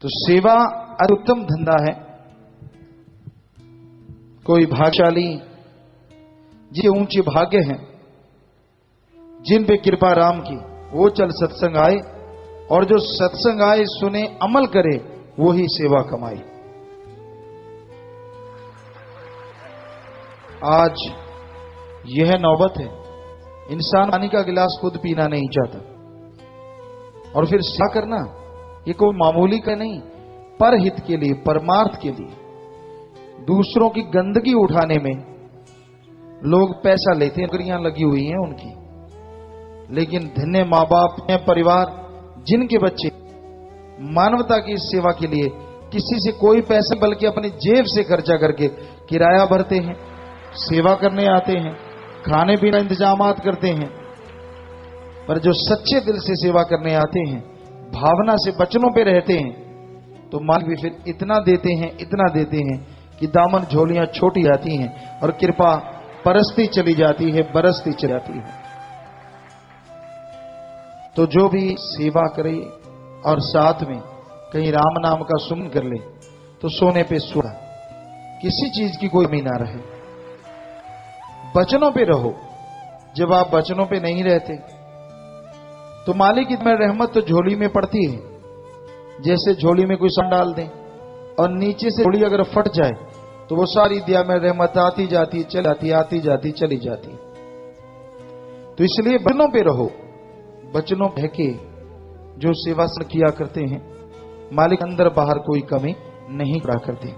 तो सेवा उत्तम धंधा है। कोई भाग्यशाली जिनके ऊंचे भाग्य हैं, जिन पे कृपा राम की, वो चल सत्संग आए, और जो सत्संग आए सुने अमल करे, वो ही सेवा कमाए। आज यह नौबत है, इंसान पानी का गिलास खुद पीना नहीं चाहता, और फिर सेवा करना ये कोई मामूली का नहीं, परहित के लिए, परमार्थ के लिए, दूसरों की गंदगी उठाने में लोग पैसा लेते हैं, नौकरियां लगी हुई हैं उनकी, लेकिन धन्य माँ बाप हैं, परिवार जिनके बच्चे मानवता की सेवा के लिए किसी से कोई पैसा बल्कि अपनी जेब से खर्चा करके किराया भरते हैं, सेवा करने आते हैं, खाने पीने इंतजामात करते हैं। पर जो सच्चे दिल से सेवा करने आते हैं, भावना से वचनों पे रहते हैं, तो मालिक भी फिर इतना देते हैं, इतना देते हैं कि दामन झोलियां छोटी जाती हैं और कृपा परसती चली जाती है, बरसती चली जाती है। तो जो भी सेवा करे और साथ में कहीं राम नाम का सुमन कर ले, तो सोने पे सुहा, किसी चीज की कोई कमी ना रहे। वचनों पे रहो। जब आप वचनों पे नहीं रहते तो मालिक की रहमत तो झोली में पड़ती है। जैसे झोली में कोई सामान डाल दें और नीचे से झोली अगर फट जाए तो वो सारी दिया में रहमत आती जाती चली जाती, आती जाती चली जाती। तो इसलिए वचनों पे रहो। वचनों बह के जो सेवा किया करते हैं, मालिक अंदर बाहर कोई कमी नहीं करा करते।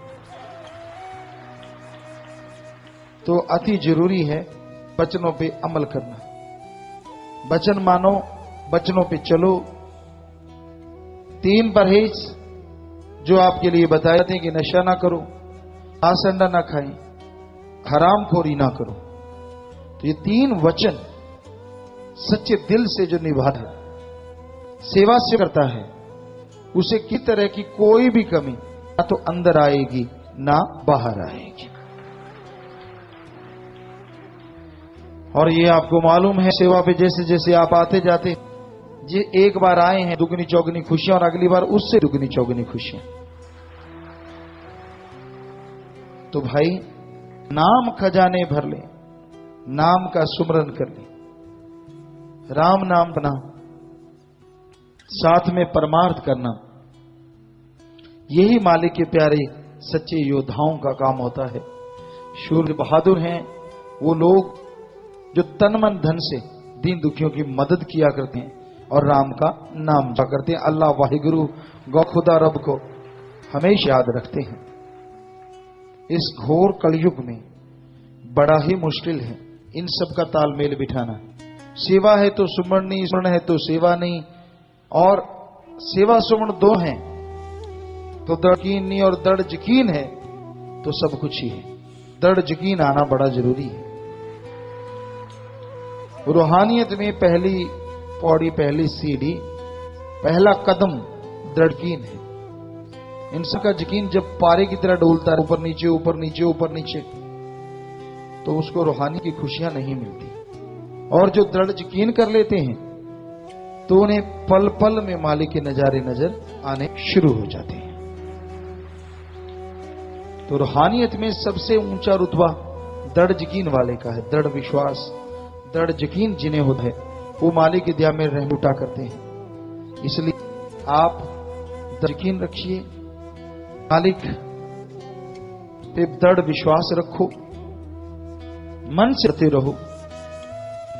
तो अति जरूरी है वचनों पे अमल करना। वचन मानो, वचनों पे चलो। 3 परहेज जो आपके लिए बताए जाते हैं कि नशा ना करो, आसंडा ना खाएं, हरामखोरी ना करो। तो ये 3 वचन सच्चे दिल से जो निभाता है, सेवा से करता है, उसे किस तरह की कोई भी कमी ना तो अंदर आएगी ना बाहर आएगी। और ये आपको मालूम है, सेवा पे जैसे जैसे आप आते जाते, ये एक बार आए हैं दुगनी चौगनी खुशियां, और अगली बार उससे दुगनी चौगनी खुशियां। तो भाई नाम खजाने भर ले, नाम का सुमरन कर ले, राम नाम बना, साथ में परमार्थ करना। यही मालिक के प्यारे सच्चे योद्धाओं का काम होता है। शूर बहादुर हैं वो लोग जो तन मन धन से दीन दुखियों की मदद किया करते हैं और राम का नाम जा करते हैं। अल्लाह वाहिगुरु गौ खुदा रब को हमेशा याद रखते हैं। इस घोर कलयुग में बड़ा ही मुश्किल है इन सब का तालमेल बिठाना। सेवा है तो सुमरण नहीं, सुमरण है तो सेवा नहीं, और सेवा सुमरण दो हैं तो दृढ़ यकीन नहीं, और दृढ़ यकीन है तो सब कुछ ही है। दृढ़ यकीन आना बड़ा जरूरी है। रूहानियत में पहली पौड़ी, पहली सीढ़ी, पहला कदम दृढ़ यकीन है। इंसान का यकीन जब पारे की तरह डोलता है, ऊपर नीचे ऊपर नीचे ऊपर नीचे, तो उसको रूहानी की खुशियां नहीं मिलती। और जो दृढ़ यकीन कर लेते हैं तो उन्हें पल पल में मालिक के नजारे नजर आने शुरू हो जाते हैं। तो रूहानियत में सबसे ऊंचा रुतबा दृढ़ यकीन वाले का है। दृढ़ विश्वास, दृढ़ यकीन जिन्हें होता है वो मालिक की दया में रहम लुटा करते हैं। इसलिए आप दृढ़ यकीन रखिए, मालिक पे दृढ़ विश्वास रखो, मन से करते रहो,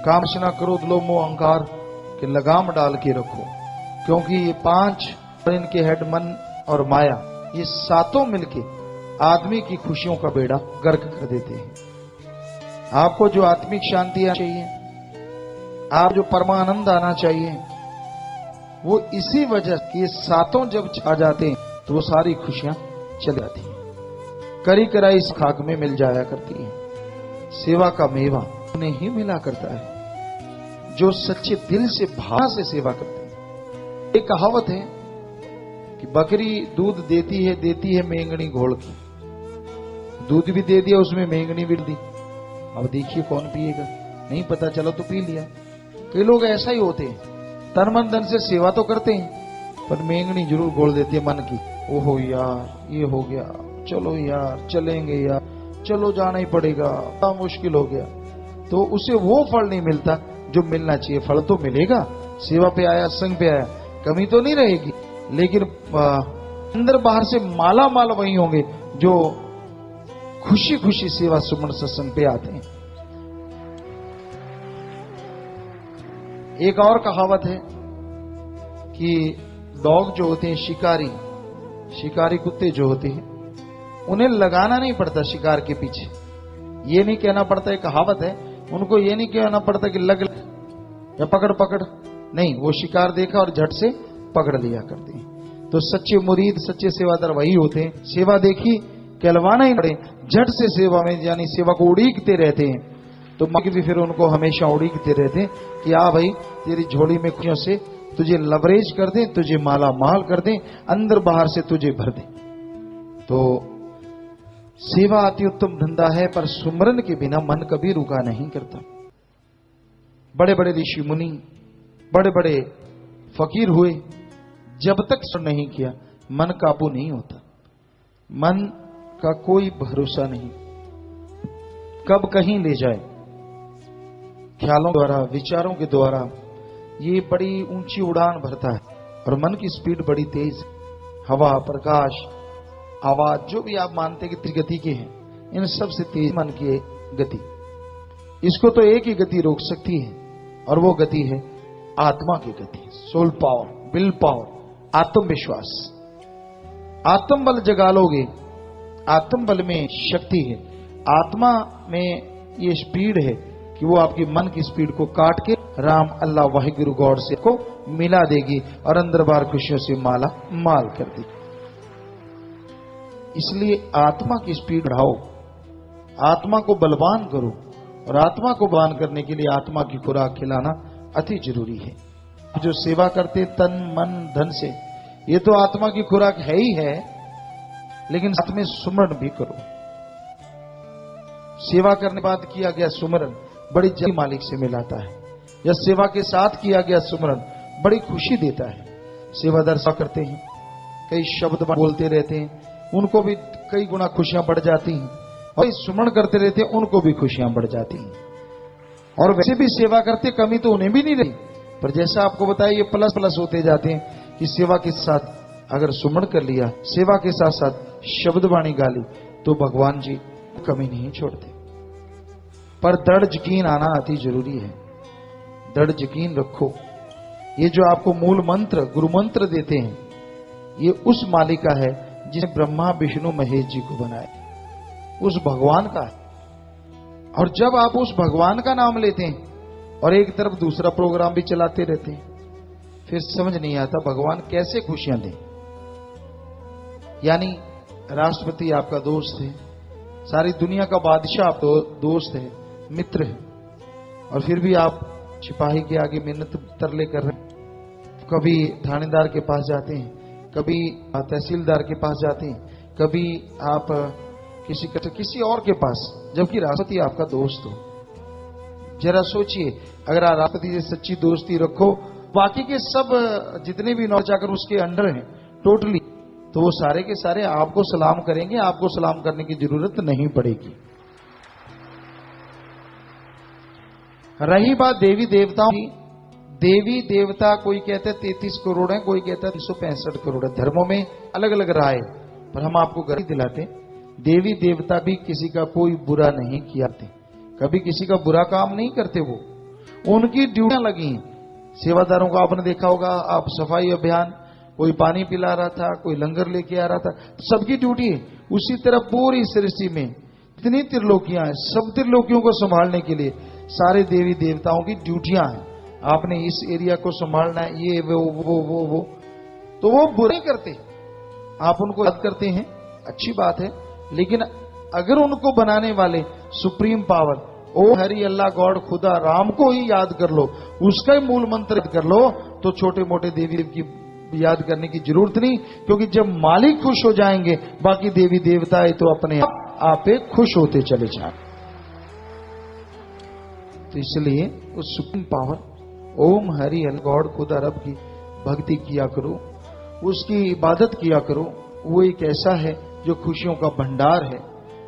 कामना करो, लोभ मोह अहंकार के लगाम डाल के रखो। क्योंकि ये 5 इनके हेड मन और माया, ये 7 मिलके आदमी की खुशियों का बेड़ा गर्क कर देते हैं। आपको जो आत्मिक शांति आना चाहिए, आप जो परमानंद आना चाहिए, वो इसी वजह कि ये 7 जब छा जाते हैं तो वो सारी खुशियां चली जाती हैं। करी कराई इस खाक में मिल जाया करती है। सेवा का मेवा उन्हें ही मिला करता है जो सच्चे दिल से भाव से सेवा करते हैं। एक कहावत है कि बकरी दूध देती है मेंगनी घोल की। दूध भी दे दिया, उसमें मेंगनी भी दी। अब देखिए कौन पिएगा, नहीं पता चला तो पी लिया। कई लोग ऐसा ही होते हैं, तन मन धन से सेवा तो करते हैं पर मेंगनी जरूर घोल देती है मन की। ओहो यार ये हो गया, चलो यार चलेंगे यार, चलो जाना ही पड़ेगा, बड़ा मुश्किल हो गया, तो उसे वो फल नहीं मिलता जो मिलना चाहिए। फल तो मिलेगा, सेवा पे आया, संग पे आया, कमी तो नहीं रहेगी, लेकिन अंदर बाहर से माला माल वही होंगे जो खुशी खुशी सेवा सुमन सत्संग पे आते हैं। एक और कहावत है कि डॉग जो होते हैं, शिकारी कुत्ते जो होते हैं, उन्हें लगाना नहीं पड़ता शिकार के पीछे, ये नहीं कहना पड़ता, एक कहावत है, उनको ये नहीं कहना पड़ता कि लग या पकड़ पकड़, नहीं, वो शिकार देखा और झट से पकड़ लिया करते हैं। तो सच्चे मुरीद, सच्चे सेवादार वही होते हैं, सेवा देखी कहलवाना ही पड़े, झट से सेवा में, यानी सेवा को उड़ीकते रहते हैं। तो मालिक भी फिर उनको हमेशा उड़ीकते रहते हैं कि आ भाई तेरी झोली में खुशियों से तुझे लवरेज कर दें, तुझे माला माल कर दें, अंदर बाहर से तुझे भर दें। तो सेवा अति उत्तम धंधा है, पर सुमरन के बिना मन कभी रुका नहीं करता। बड़े बड़े ऋषि मुनि, बड़े बड़े फकीर हुए, जब तक स्मरण नहीं किया मन काबू नहीं होता। मन का कोई भरोसा नहीं, कब कहीं ले जाए। ख्यालों द्वारा, विचारों के द्वारा ये बड़ी ऊंची उड़ान भरता है, और मन की स्पीड बड़ी तेज। हवा, प्रकाश, आवाज, जो भी आप मानते कि गति के हैं, इन सब से तेज मन की गति। इसको तो एक ही गति रोक सकती है, और वो गति है आत्मा की गति, सोल पावर, विल पावर, आत्मविश्वास। आत्म बल जगा लोगे, आत्म बल में शक्ति है, आत्मा में ये स्पीड है कि वो आपकी मन की स्पीड को काट के राम, अल्लाह, वाहिगुरु, गॉड से को मिला देगी, और अंदर बाहर खुशियों से माला माल कर देगी। इसलिए आत्मा की स्पीड बढ़ाओ, आत्मा को बलवान करो, और आत्मा को बलवान करने के लिए आत्मा की खुराक खिलाना अति जरूरी है। जो सेवा करते तन मन धन से, ये तो आत्मा की खुराक है ही है, लेकिन साथ में सुमरण भी करो। सेवा करने के बाद किया गया सुमरण बड़ी जल्दी मालिक से मिलाता है, या सेवा के साथ किया गया सुमरण बड़ी खुशी देता है। सेवादार सेवा करते हैं, कई शब्द बोलते रहते हैं, उनको भी कई गुना खुशियां बढ़ जाती हैं, और सुमरण करते रहते हैं, उनको भी खुशियां बढ़ जाती हैं। और वैसे भी सेवा करते कमी तो उन्हें भी नहीं रही, पर जैसा आपको बताया ये प्लस प्लस होते जाते हैं कि सेवा के साथ अगर सुमरण कर लिया, सेवा के साथ साथ शब्द वाणी गाली, तो भगवान जी कमी नहीं छोड़ते। पर दृढ़ यकीन आना अति जरूरी है। दृढ़ यकीन रखो, ये जो आपको मूल मंत्र, गुरु मंत्र देते हैं, ये उस मालिक का है जिसने ब्रह्मा विष्णु महेश जी को बनाया, उस भगवान का है। और जब आप उस भगवान का नाम लेते हैं और एक तरफ दूसरा प्रोग्राम भी चलाते रहते हैं, फिर समझ नहीं आता भगवान कैसे खुशियां दें। यानी राष्ट्रपति आपका दोस्त है, सारी दुनिया का बादशाह आपका दोस्त है, मित्र है, और फिर भी आप सिपाही के आगे मिन्नत तरले कर रहे हैं। कभी थानेदार के पास जाते हैं, कभी तहसीलदार के पास जाते हैं, कभी आप किसी और के पास, जबकि राष्ट्रपति आपका दोस्त हो। जरा सोचिए, अगर आप राष्ट्रपति से सच्ची दोस्ती रखो, बाकी के सब जितने भी नौज अगर उसके अंडर हैं टोटली, तो वो सारे के सारे आपको सलाम करेंगे, आपको सलाम करने की जरूरत नहीं पड़ेगी। रही बात देवी देवताओं की, देवी देवता कोई कहते हैं 33 करोड़ है, कोई कहता है 365 करोड़ है। धर्मों में अलग अलग राय, पर हम आपको गारंटी दिलाते हैं देवी देवता भी किसी का कोई बुरा नहीं किया, कभी किसी का बुरा काम नहीं करते। वो उनकी ड्यूटियां लगी हैं। सेवादारों को आपने देखा होगा, आप सफाई अभियान, कोई पानी पिला रहा था, कोई लंगर लेके आ रहा था, सबकी ड्यूटी है। उसी तरह पूरी सृष्टि में जितनी त्रिलोकियां हैं, सब त्रिलोकियों को संभालने के लिए सारे देवी देवताओं की ड्यूटियां हैं। आपने इस एरिया को संभालना है, ये वो तो वो बुरे करते, आप उनको याद करते हैं, अच्छी बात है। लेकिन अगर उनको बनाने वाले सुप्रीम पावर, ओ हरि, अल्लाह, गॉड, खुदा, राम को ही याद कर लो, उसका ही मूल मंत्र याद कर लो, तो छोटे मोटे देवी देव की याद करने की जरूरत नहीं। क्योंकि जब मालिक खुश हो जाएंगे, बाकी देवी देवता तो अपने आप पे खुश होते चले जाए। तो इसलिए उस सुप्रीम पावर ओम हरि अल्लाह, गॉड, खुदा, रब की भक्ति किया करो, उसकी इबादत किया करो, वो एक ऐसा है जो खुशियों का भंडार है,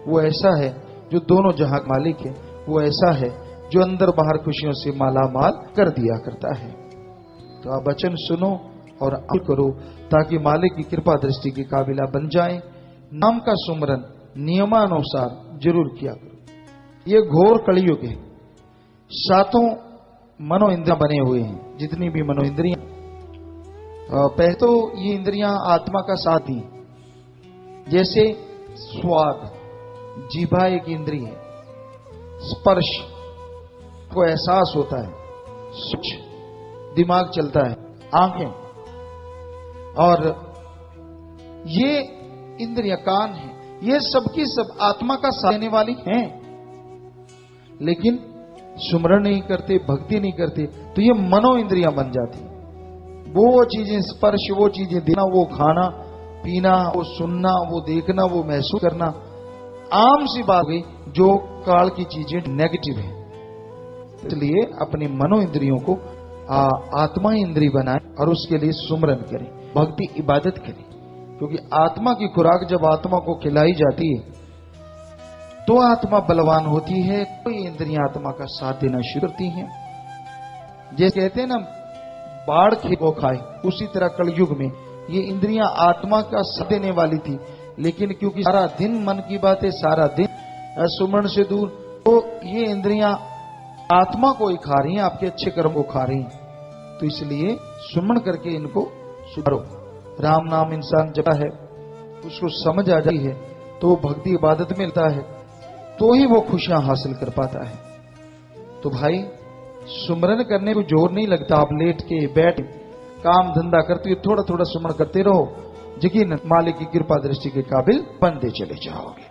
वो ऐसा है जो दोनों जहां का मालिक है, वो ऐसा है जो अंदर बाहर खुशियों से मालामाल कर दिया करता है। तो आप वचन सुनो और अमल करो ताकि मालिक की कृपा दृष्टि के काबिला बन जाए। नाम का सुमरन नियमानुसार जरूर किया करो। ये घोर कलयुग है। 7 मनो इंद्रियां बने हुए हैं, जितनी भी मनो इंद्रियां, पहले तो ये इंद्रियां आत्मा का साथ ही, जैसे स्वाद, जीभा एक इंद्रिय है, स्पर्श को एहसास होता है, सोच, दिमाग चलता है, आंखें, और ये इंद्रियां कान है, ये सबकी सब आत्मा का साथ देने वाली हैं, लेकिन सुमरण नहीं करते, भक्ति नहीं करते, तो ये मनो इंद्रियां बन जाती। वो चीजें स्पर्श, वो चीजें देखना, वो खाना पीना, वो सुनना, वो देखना, वो महसूस करना, आम सी बात हुई जो काल की चीजें नेगेटिव है। इसलिए अपने मनो इंद्रियों को आत्मा इंद्रिय बनाए और उसके लिए सुमरन करें, भक्ति इबादत करें, क्योंकि आत्मा की खुराक जब आत्मा को खिलाई जाती है तो आत्मा बलवान होती है, कोई इंद्रियां आत्मा का साथ देना शुरू करती हैं। जैसे कहते हैं ना, बाढ़ खेत को खाए, उसी तरह कलयुग में ये इंद्रियां आत्मा का साथ देने वाली थी, लेकिन क्योंकि सारा दिन मन की बात है, सारा दिन सुमरण से दूर, तो ये इंद्रियां आत्मा को ही खा रही हैं, आपके अच्छे कर्म को खा रही हैं। तो इसलिए सुमरण करके इनको सुधारो। राम नाम इंसान जपता है, उसको समझ आ जाती है, तो भक्ति इबादत में मिलता है, तो ही वो खुशियां हासिल कर पाता है। तो भाई सुमरन करने को जोर नहीं लगता। आप लेट के बैठ काम धंधा करते हुए थोड़ा थोड़ा सुमरण करते रहो, यकीन मालिक की कृपा दृष्टि के काबिल बनते चले जाओगे।